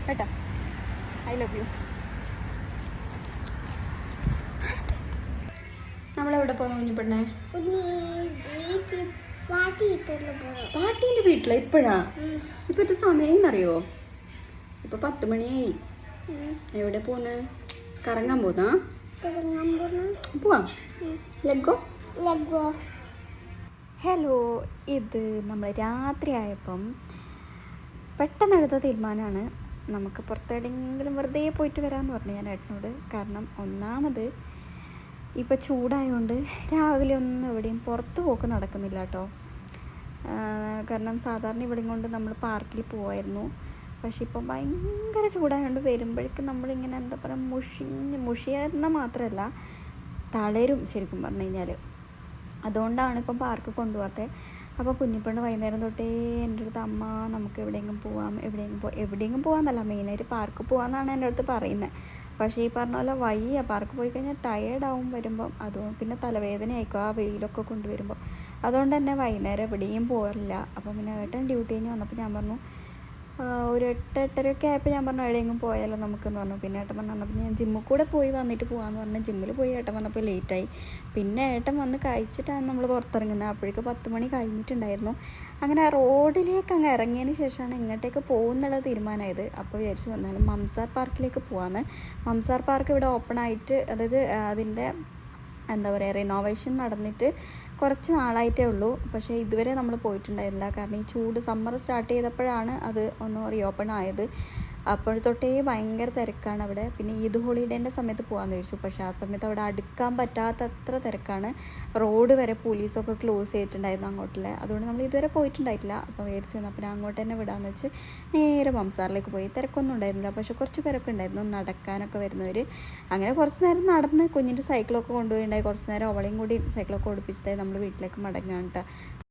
കേട്ടാ. I love you. നമ്മളെവിടെ പോകുന്നു കുഞ്ഞിപ്പെണ്ണേ? പാട്ടീൻ്റെ വീട്ടിലാ? ഇപ്പോഴാ? ഇപ്പോഴത്തെ സമയമെന്നറിയോ? ഇപ്പൊ 10 മണിയായി. എവിടെ പോന്ന്? കറങ്ങാൻ പോന്നാ? പോവാം. ലെഗോ. ഹലോ, ഇത് നമ്മൾ രാത്രി ആയപ്പം പെട്ടെന്നെടുത്ത തീരുമാനമാണ്. നമുക്ക് പുറത്തെവിടെയെങ്കിലും വെറുതെ പോയിട്ട് വരാമെന്ന് പറഞ്ഞു ഞാൻ ഏട്ടനോട്. കാരണം ഒന്നാമത് ഇപ്പോൾ ചൂടായതുകൊണ്ട് രാവിലെ ഒന്നും എവിടെയും പുറത്ത് പോക്ക് നടക്കുന്നില്ല കേട്ടോ. കാരണം സാധാരണ ഇവിടെയും കൊണ്ട് നമ്മൾ പാർക്കിൽ പോവായിരുന്നു. പക്ഷെ ഇപ്പം ഭയങ്കര ചൂടായതുകൊണ്ട് വരുമ്പോഴേക്കും നമ്മളിങ്ങനെ എന്താ പറയുക, മുഷിയെന്ന മാത്രമല്ല തളരും ശരിക്കും പറഞ്ഞു കഴിഞ്ഞാൽ. അതുകൊണ്ടാണ് ഇപ്പം പാർക്ക് കൊണ്ടുപോകാത്തത്. അപ്പോൾ കുഞ്ഞിപ്പെണ്ണ് വൈകുന്നേരം തൊട്ടേ എൻ്റെ അടുത്ത് അമ്മ നമുക്ക് എവിടെയെങ്കിലും പോവാം, എവിടെയെങ്കിലും പോകാമെന്നല്ല, മെയിനായിട്ട് പാർക്ക് പോകാമെന്നാണ് എൻ്റെ അടുത്ത് പറയുന്നത്. പക്ഷേ ഈ പറഞ്ഞ പോലെ വയ്യ, പാർക്ക് പോയി കഴിഞ്ഞാൽ ടയേർഡാവും വരുമ്പം. അതുകൊണ്ട് പിന്നെ തലവേദന ആയിക്കും ആ വെയിലൊക്കെ കൊണ്ടുവരുമ്പോൾ. അതുകൊണ്ട് തന്നെ വൈകുന്നേരം എവിടെയും പോകാറില്ല. അപ്പം പിന്നെ ഏട്ടൻ ഡ്യൂട്ടി കഴിഞ്ഞ് വന്നപ്പോൾ ഞാൻ പറഞ്ഞു ഒരു 8-8:30 ആയപ്പോൾ ഞാൻ പറഞ്ഞു എവിടെയെങ്കിലും പോയാലോ നമുക്കെന്ന് പറഞ്ഞു. പിന്നെ ഏട്ടൻ വന്നപ്പോൾ ഞാൻ ജിമ്മിൽ കൂടെ പോയി വന്നിട്ട് പോകാമെന്ന് പറഞ്ഞു. ജിമ്മിൽ പോയി ഏട്ടൻ വന്നപ്പോൾ ലേറ്റായി. പിന്നെ ഏട്ടൻ വന്ന് കഴിച്ചിട്ടാണ് നമ്മൾ പുറത്തിറങ്ങുന്നത്. അപ്പോഴേക്ക് 10 മണി കഴിഞ്ഞിട്ടുണ്ടായിരുന്നു. അങ്ങനെ റോഡിലേക്ക് അങ്ങ് ഇറങ്ങിയതിന് ശേഷമാണ് എങ്ങോട്ടേക്ക് പോകുന്നുള്ള തീരുമാനമായത്. അപ്പോൾ വിചാരിച്ചു വന്നാലും മംസാർ പാർക്കിലേക്ക് പോകാമെന്ന്. മംസാർ പാർക്ക് ഇവിടെ ഓപ്പൺ ആയിട്ട്, അതായത് അതിൻ്റെ എന്താ പറയുക, റിനോവേഷൻ നടന്നിട്ട് കുറച്ച് നാളായിട്ടേ ഉള്ളൂ. പക്ഷേ ഇതുവരെ നമ്മൾ പോയിട്ടുണ്ടായിരുന്നില്ല. കാരണം ഈ ചൂട് സമ്മർ സ്റ്റാർട്ട് ചെയ്തപ്പോഴാണ് അത് ഒന്ന് റീഓപ്പൺ ആയത്. അപ്പോൾ തൊട്ടേ ഭയങ്കര തിരക്കാണ് അവിടെ. പിന്നെ ഈദ് ഹോളിഡേൻ്റെ സമയത്ത് പോകാമെന്ന് ചോദിച്ചു. പക്ഷേ ആ സമയത്ത് അവിടെ അടുക്കാൻ പറ്റാത്തത്ര തിരക്കാണ്. റോഡ് വരെ പോലീസൊക്കെ ക്ലോസ് ചെയ്തിട്ടുണ്ടായിരുന്നു അങ്ങോട്ടുള്ള. അതുകൊണ്ട് നമ്മൾ ഇതുവരെ പോയിട്ടുണ്ടായിട്ടില്ല. അപ്പോൾ മേടിച്ച് വന്നു. അപ്പോൾ അങ്ങോട്ട് തന്നെ വിടാമെന്ന് വെച്ച് നേരെ മംസാറിലേക്ക് പോയി. തിരക്കൊന്നും ഉണ്ടായിരുന്നില്ല, പക്ഷേ കുറച്ച് പേരൊക്കെ ഉണ്ടായിരുന്നു നടക്കാനൊക്കെ വരുന്നവർ. അങ്ങനെ കുറച്ച് നേരം നടന്ന് കുഞ്ഞിൻ്റെ സൈക്കിളൊക്കെ കൊണ്ടുപോയിട്ടുണ്ടായി. കുറച്ച് നേരം അവളെയും കൂടി സൈക്കിളൊക്കെ ഓടിപ്പിച്ചതായി നമ്മൾ വീട്ടിലേക്ക് മടങ്ങാൻ കേട്ടോ.